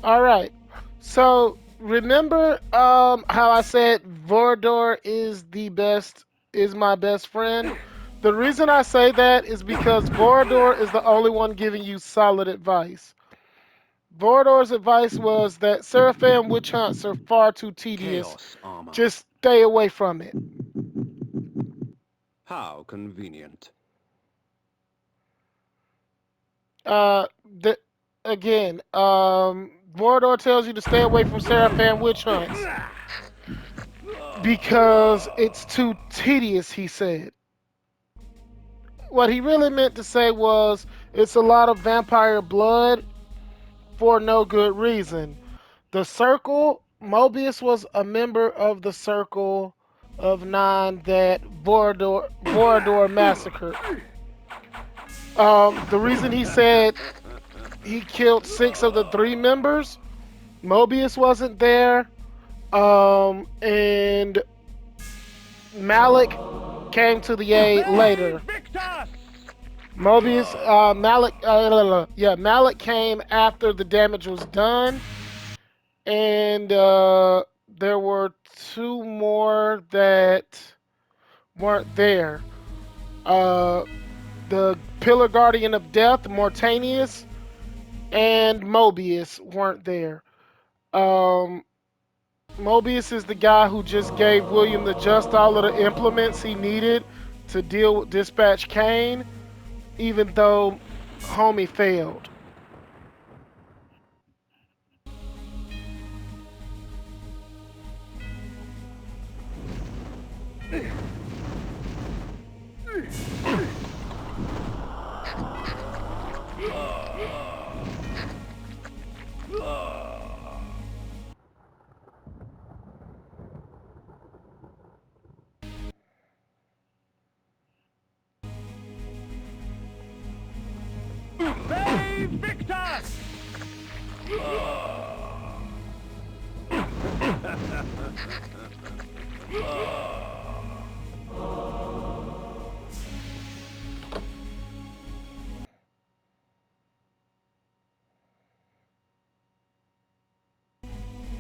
All right. So remember how I said Vorador is my best friend? The reason I say that is because Vorador is the only one giving you solid advice. Vorador's advice was that Seraphim witch hunts are far too tedious. Chaos armor. Just stay away from it. How convenient. Uh, the, again, Vorador tells you to stay away from Seraphim witch hunts because it's too tedious, he said. What he really meant to say was it's a lot of vampire blood for no good reason. The Circle, Mobius was a member of the Circle of Nine that Vorador massacred. The reason he said he killed six of the three members, Mobius wasn't there, and Malik came to the aid They later. picked us! Malik came after the damage was done, and there were two more that weren't there. Uh, the Pillar Guardian of Death, Mortanius, and Mobius weren't there. Um, Mobius is the guy who just gave William the Just all of the implements he needed to deal with Dispatch Kain, even though Homie failed. They picked us! They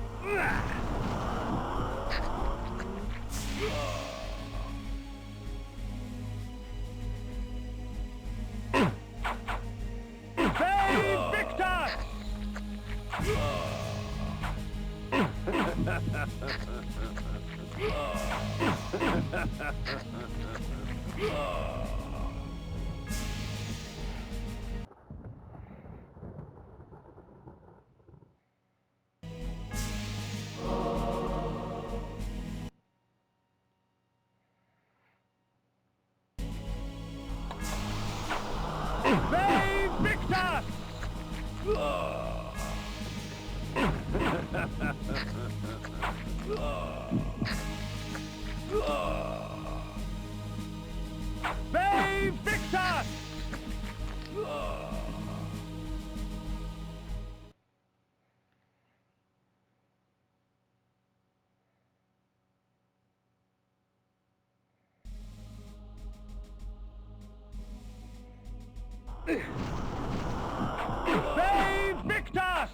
picked us! They picked us! They picked us! They picked us!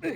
They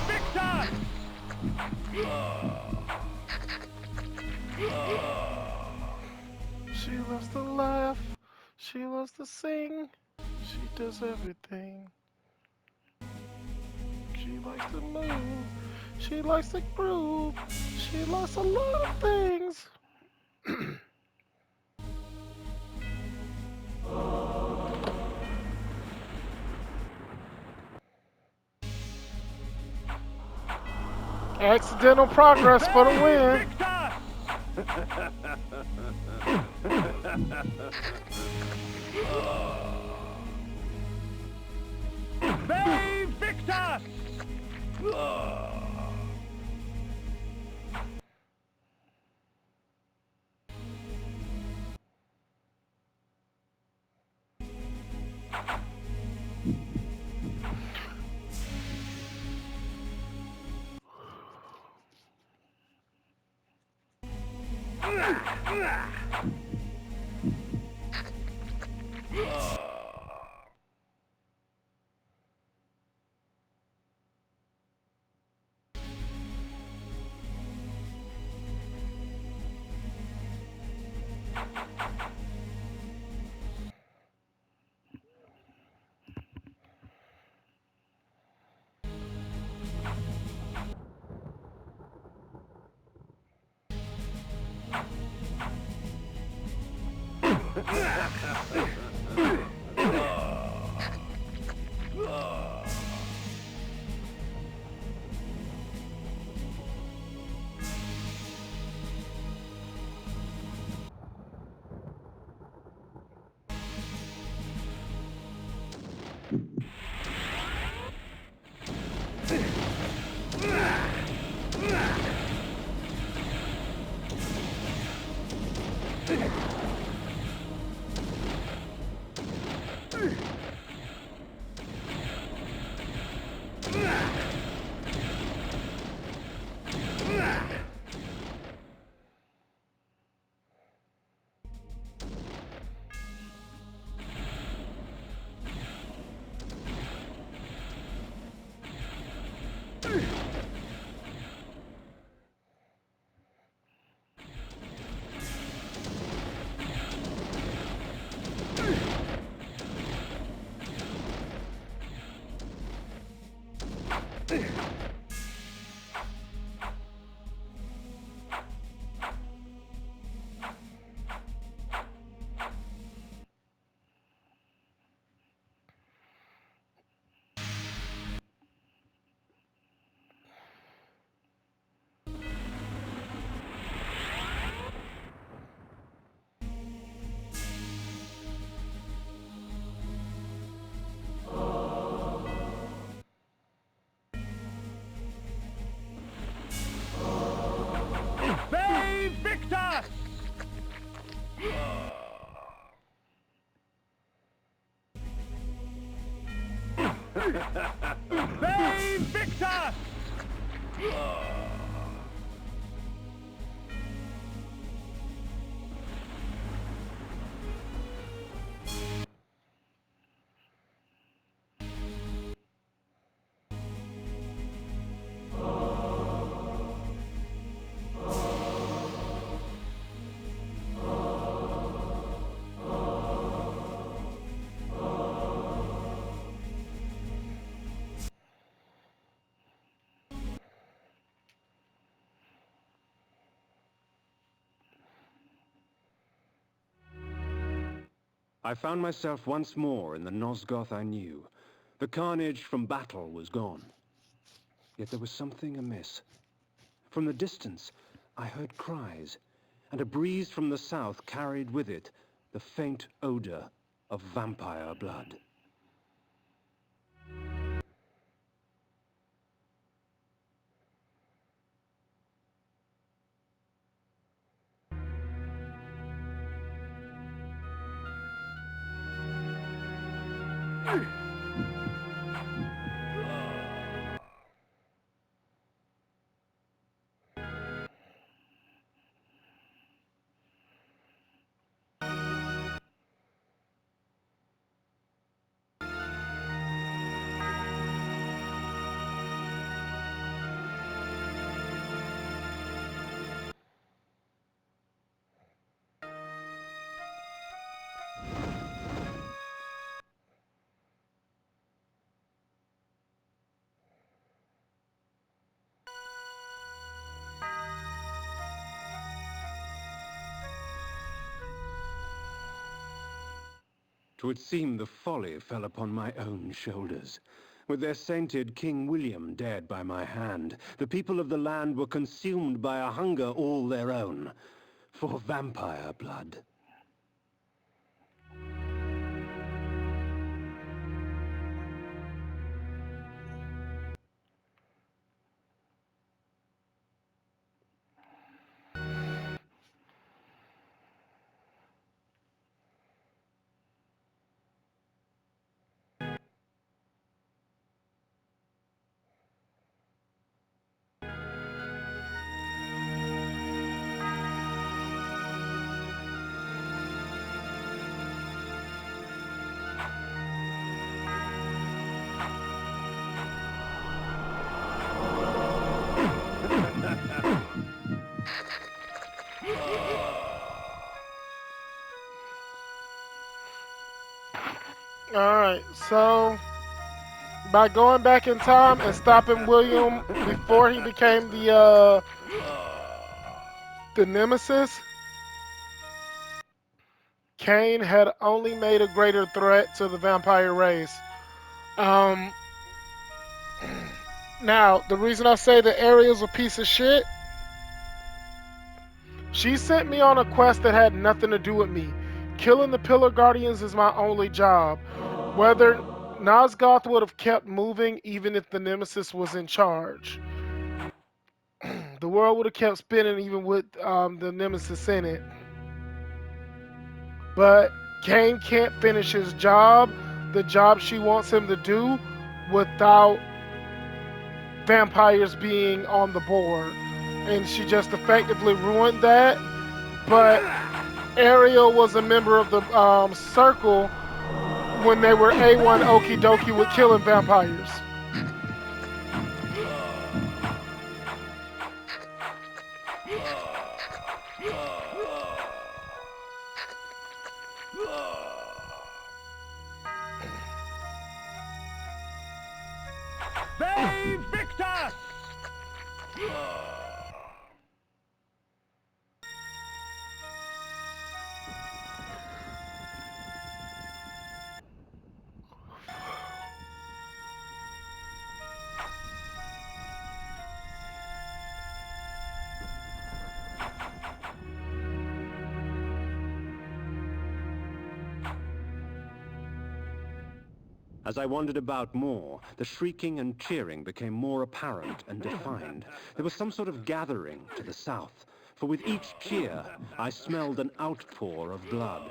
victor! She loves to laugh. She loves to sing. She does everything. She likes to move. She likes to groove. She likes a lot of things. Accidental progress for the win. They victor! I found myself once more in the Nosgoth I knew. The carnage from battle was gone. Yet there was something amiss. From the distance, I heard cries, and a breeze from the south carried with it the faint odor of vampire blood. Twould seem the folly fell upon my own shoulders. With their sainted King William dead by my hand, the people of the land were consumed by a hunger all their own, for vampire blood. All right, so by going back in time and stopping William before he became the nemesis, Kain had only made a greater threat to the vampire race. Um, Now, the reason I say that Ariel's a piece of shit, she sent me on a quest that had nothing to do with me. Killing the Pillar Guardians is my only job. Whether Nosgoth would have kept moving even if the Nemesis was in charge. The world would have kept spinning even with the Nemesis in it. But Kane can't finish his job, the job she wants him to do, without vampires being on the board. And she just effectively ruined that. But Ariel was a member of the circle when they were A1 okie dokie with killing vampires. They Victor! As I wandered about more, the shrieking and cheering became more apparent and defined. There was some sort of gathering to the south, for with each cheer, I smelled an outpour of blood.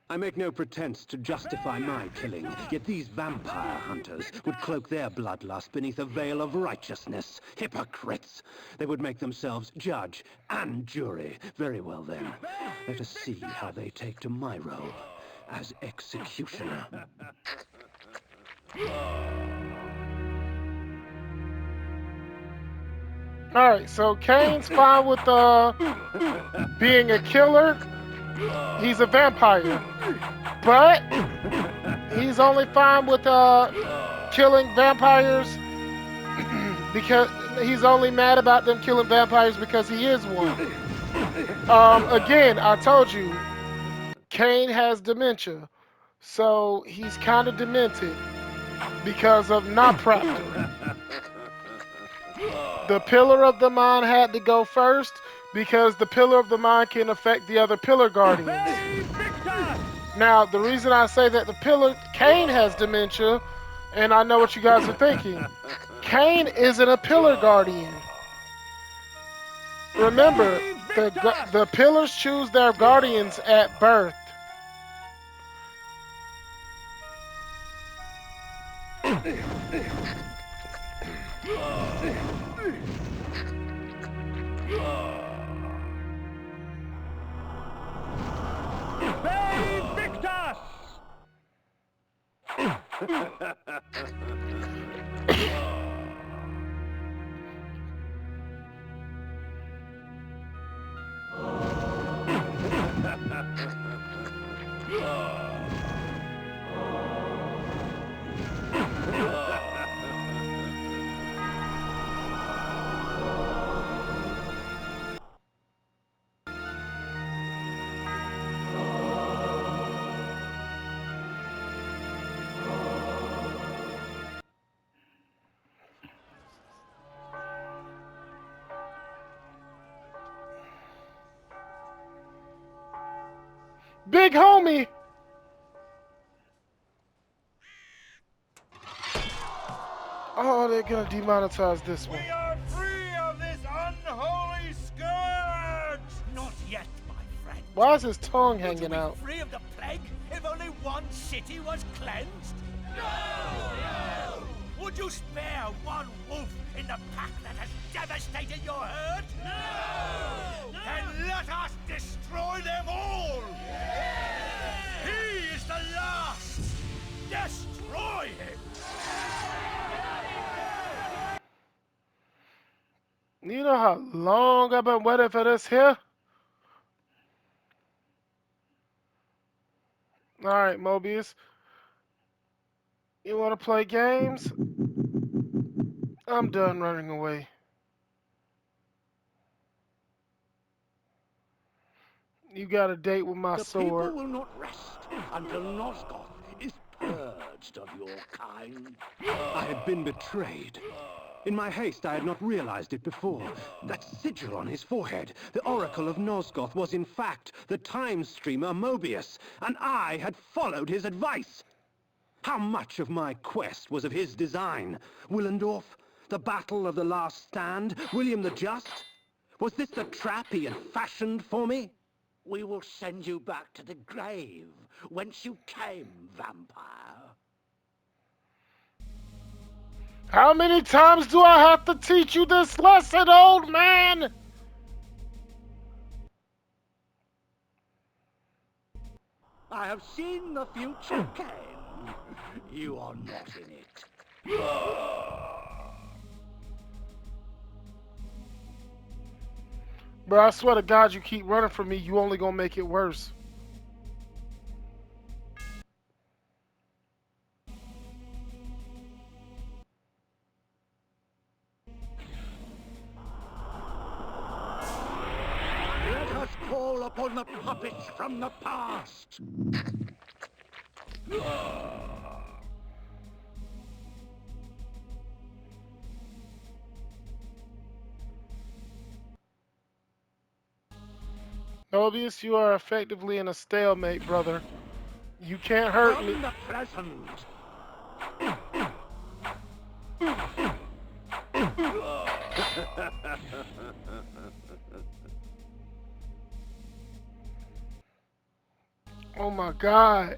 I make no pretense to justify my killing, yet these vampire hunters would cloak their bloodlust beneath a veil of righteousness. Hypocrites! They would make themselves judge and jury. Very well then. Let us see how they take to my role as executioner. Alright, so Kain's fine with being a killer. He's a vampire. But he's only fine with killing vampires because he's only mad about them killing vampires because he is one. Again, I told you, Kain has dementia. So he's kind of demented because of Napraptor. The Pillar of the Mind had to go first because the Pillar of the Mind can affect the other Pillar Guardians. Now, the reason I say that Kain has dementia, and I know what you guys are thinking, Kain isn't a Pillar Guardian. Remember, the Pillars choose their Guardians at birth. Victus! Big homie! Oh, they're gonna demonetize this one. We are free of this unholy scourge! Not yet, my friend. Why is his tongue Would hanging you be out? free of the plague if only one city was cleansed? No! Would you spare one wolf in the pack that has devastated your herd? No! Then let us destroy them all! He is the last! Destroy him! You know how long I've been waiting for this here? Alright, Mobius. You wanna play games? I'm done running away. You got a date with my The sword. people will not rest until Nosgoth is purged of your kind. I had been betrayed. In my haste, I had not realized it before. That sigil on his forehead, the Oracle of Nosgoth, was in fact the time streamer Mobius, and I had followed his advice. How much of my quest was of his design? Willendorf? The Battle of the Last Stand? William the Just? Was this the trap he had fashioned for me? We will send you back to the grave, whence you came, vampire. How many times do I have to teach you this lesson, old man? I have seen the future, Kain. You are not in it. Bro, I swear to God, you keep running from me, you only gonna make it worse. Let us call upon the puppets from the past. Mobius, you are effectively in a stalemate, brother. You can't hurt me. From the present. Oh my God.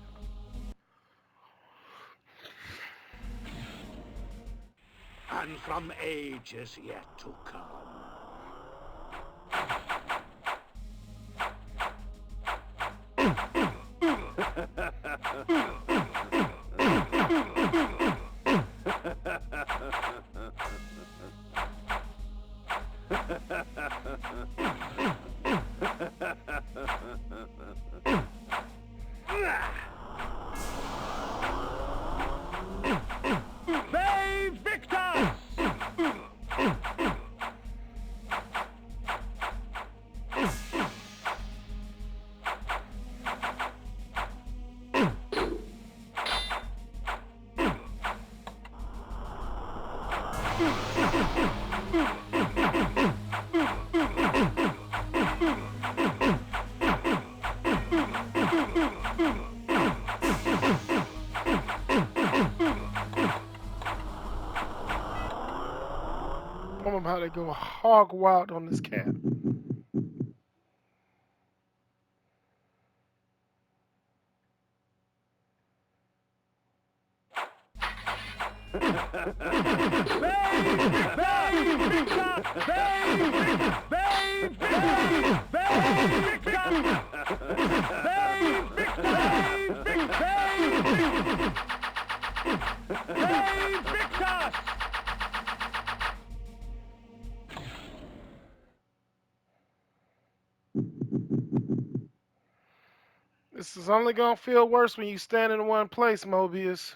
And from ages yet to come. They victors! I'm about to go hog wild on this cat. This is only gonna feel worse when you stand in one place, Mobius.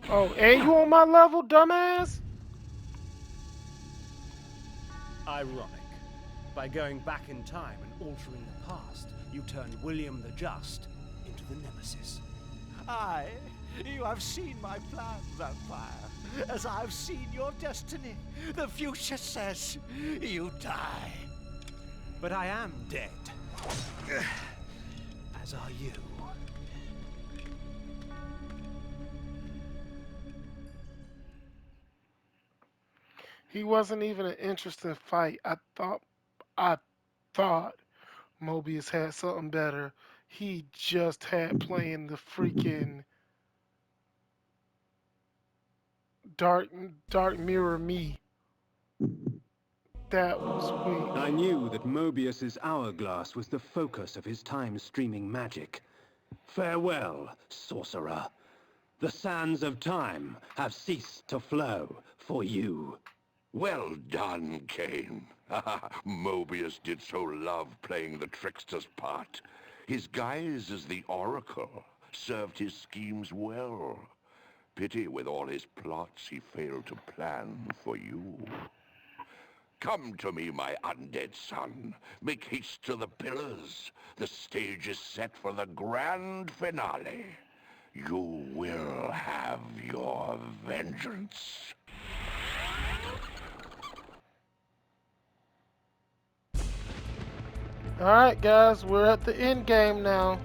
Oh, and you on my level, dumbass? Ironic. By going back in time and altering the past, you turned William the Just into the Nemesis. Aye, you have seen my plan, vampire, as I've seen your destiny. The future says you die. But I am dead. As are you. He wasn't even an interesting fight. I thought Mobius had something better. He just had playing the freaking dark dark mirror me. That was weak. I knew that Mobius's hourglass was the focus of his time-streaming magic. Farewell, sorcerer. The sands of time have ceased to flow for you. Well done, Kain. Mobius did so love playing the trickster's part. His guise as the Oracle served his schemes well. Pity with all his plots he failed to plan for you. Come to me, my undead son. Make haste to the pillars. The stage is set for the grand finale. You will have your vengeance. Alright guys, we're at the end game now.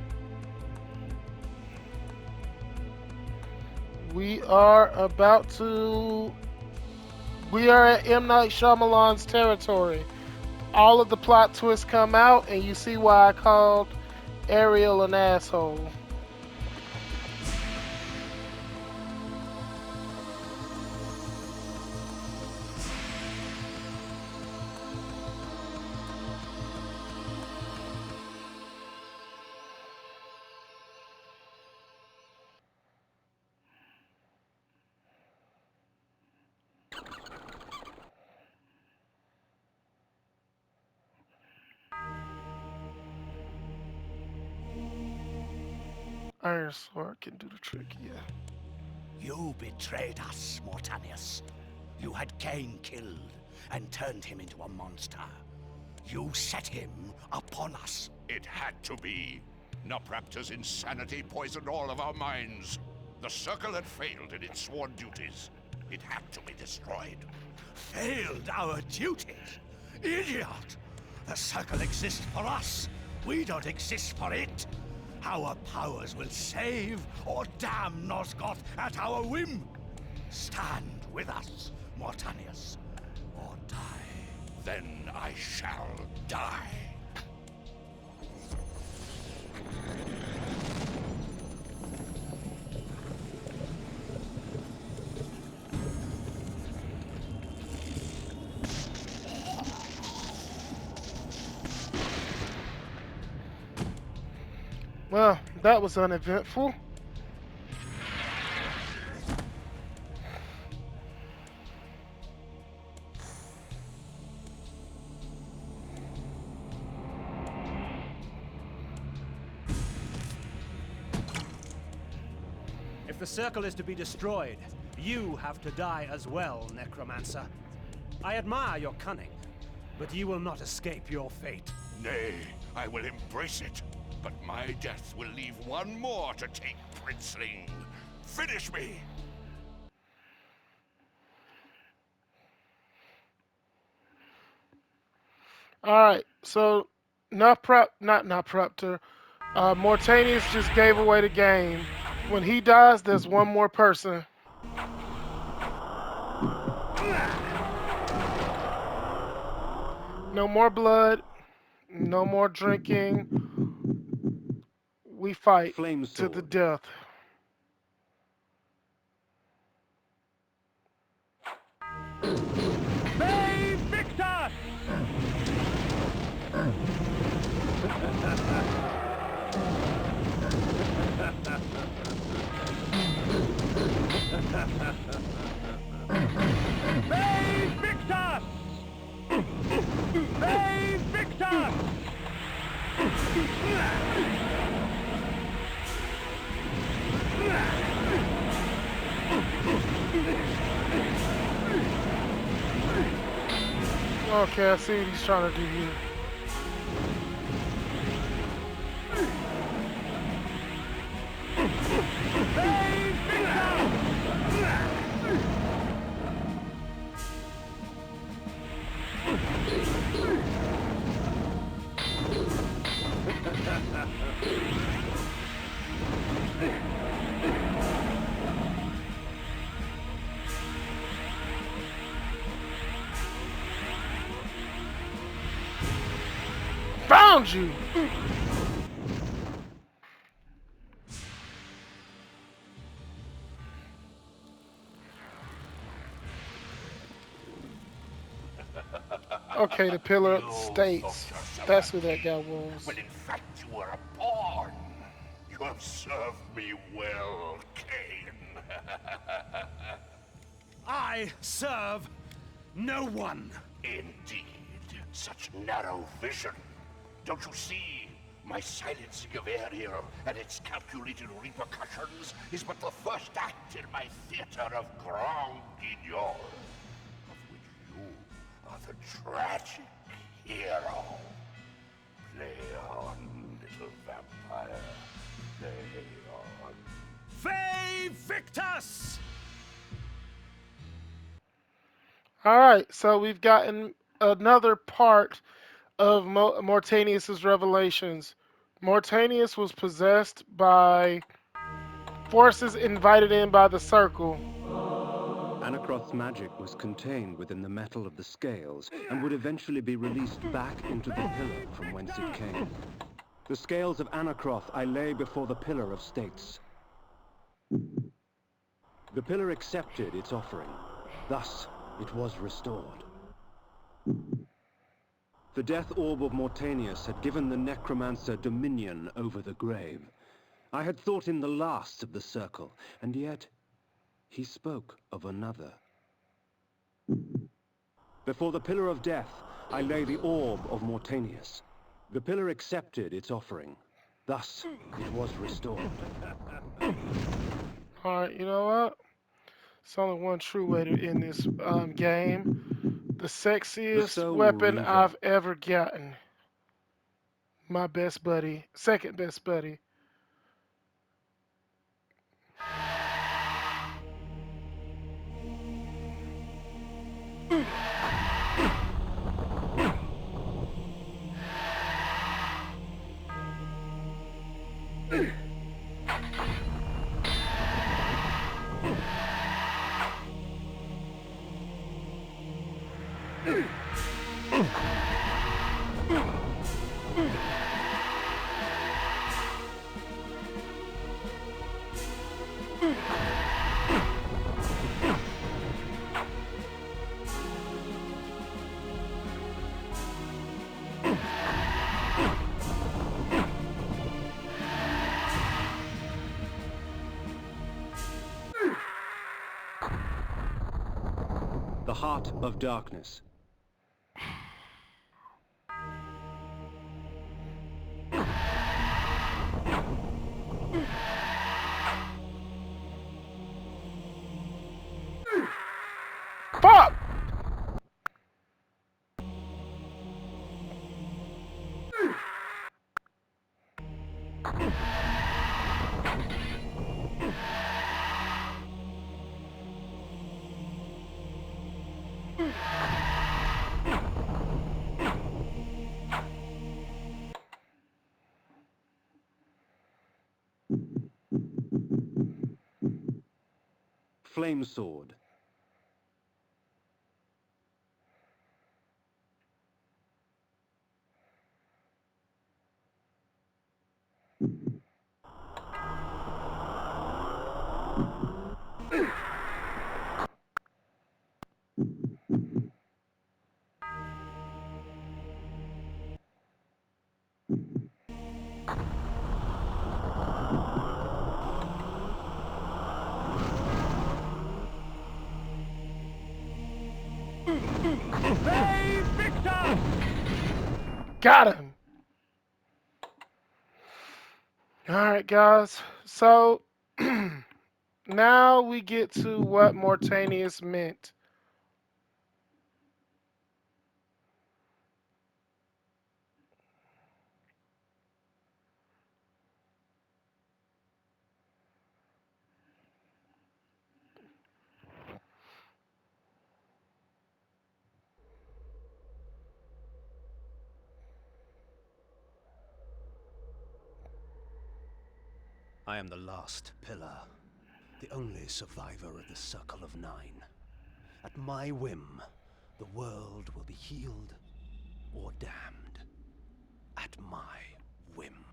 We are about to we are at M. Night Shyamalan's territory. All of the plot twists come out and you see why I called Ariel an asshole. Iron Sword can do the trick, yeah. You betrayed us, Mortanius. You had Kain killed and turned him into a monster. You set him upon us. It had to be. Nopraptor's insanity poisoned all of our minds. The Circle had failed in its sworn duties. It had to be destroyed. Failed our duties. Idiot! The circle exists for us. We don't exist for it. Our powers will save or damn Nosgoth at our whim. Stand with us, Mortanius, or die. Then I shall die. Well, that was uneventful. If the circle is to be destroyed, you have to die as well, Necromancer. I admire your cunning, but you will not escape your fate. Nay, I will embrace it. But my death will leave one more to take, Princeling. Finish me! All right, so not Preptor. Mortanius just gave away the game. When he dies, there's one more person. No more blood. No more drinking. We fight Flame to the sword. death. Bay Victor! Bay Victor! Bay Victor! Okay, I see what he's trying to do here. Bay Victor! Found you! Okay, the Pillar of the You States. thought yourself That's a who that king, guy was. when in fact you were a pawn. You have served me well, Kain. I serve no one. Indeed, such narrow vision. Don't you see? My silencing of Ariel and its calculated repercussions is but the first act in my theater of Grand Guignol, of which you are the tragic hero. Play on, little vampire. Play on. Fay Victus! All right, so we've gotten another part of Mortanius's revelations. Mortanius was possessed by forces invited in by the Circle. Anacroth's magic was contained within the metal of the scales and would eventually be released back into the pillar from whence it came. The scales of Anacroth I lay before the Pillar of States. The pillar accepted its offering. Thus, it was restored. The death orb of Mortanius had given the necromancer dominion over the grave. I had thought him the last of the circle, and yet he spoke of another. Before the Pillar of Death, I lay the orb of Mortanius. The pillar accepted its offering. Thus, it was restored. All right, you know what? It's only one true way to end this game. The The sexiest Soul weapon Reaver. I've ever gotten. My best buddy, second best buddy. The Heart of Darkness. Fuck! Flame Sword. Hey, Victor! Got him. All right, guys. So now we get to what Mortanius meant. I am the last pillar, the only survivor of the Circle of Nine. At my whim, the world will be healed or damned. At my whim.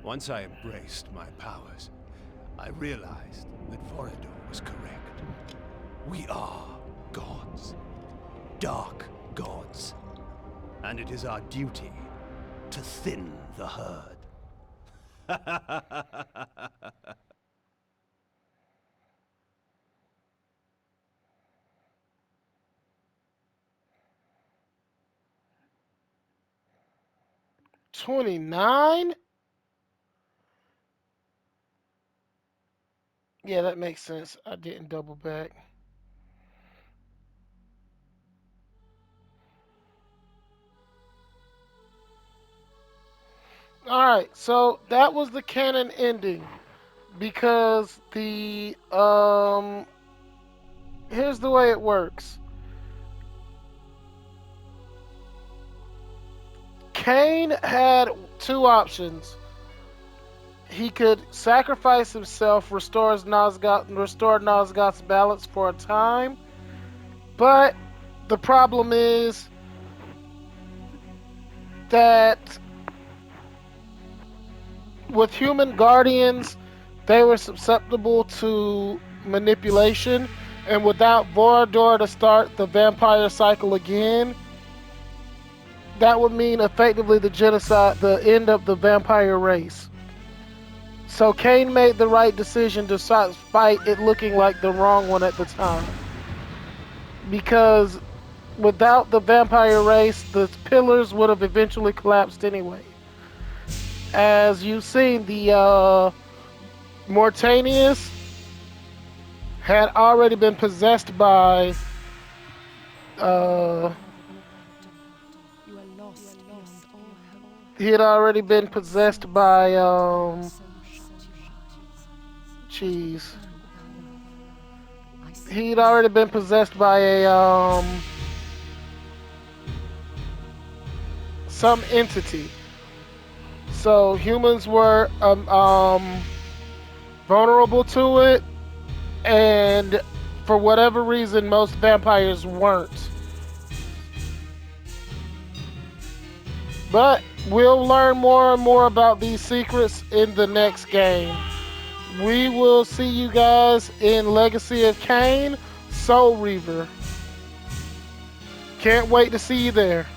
Once I embraced my powers, I realized that Vorador was correct. We are gods. Dark gods. And it is our duty to thin the herd. 29? Yeah, that makes sense. I didn't double back. Alright, so that was the canon ending. Because here's the way it works. Kain had two options. He could sacrifice himself, restore Nosgoth's balance for a time, but the problem is that with human guardians, they were susceptible to manipulation, and without Vorador to start the vampire cycle again, that would mean effectively the genocide, the end of the vampire race. So Kain made the right decision despite it looking like the wrong one at the time. Because without the vampire race, the pillars would have eventually collapsed anyway. As you've seen, the Mortanius had already been possessed by uh he had already been possessed by jeez. He'd already been possessed by a some entity. So humans were vulnerable to it, and for whatever reason, most vampires weren't. But we'll learn more and more about these secrets in the next game. We will see you guys in Legacy of Kain, Soul Reaver. Can't wait to see you there.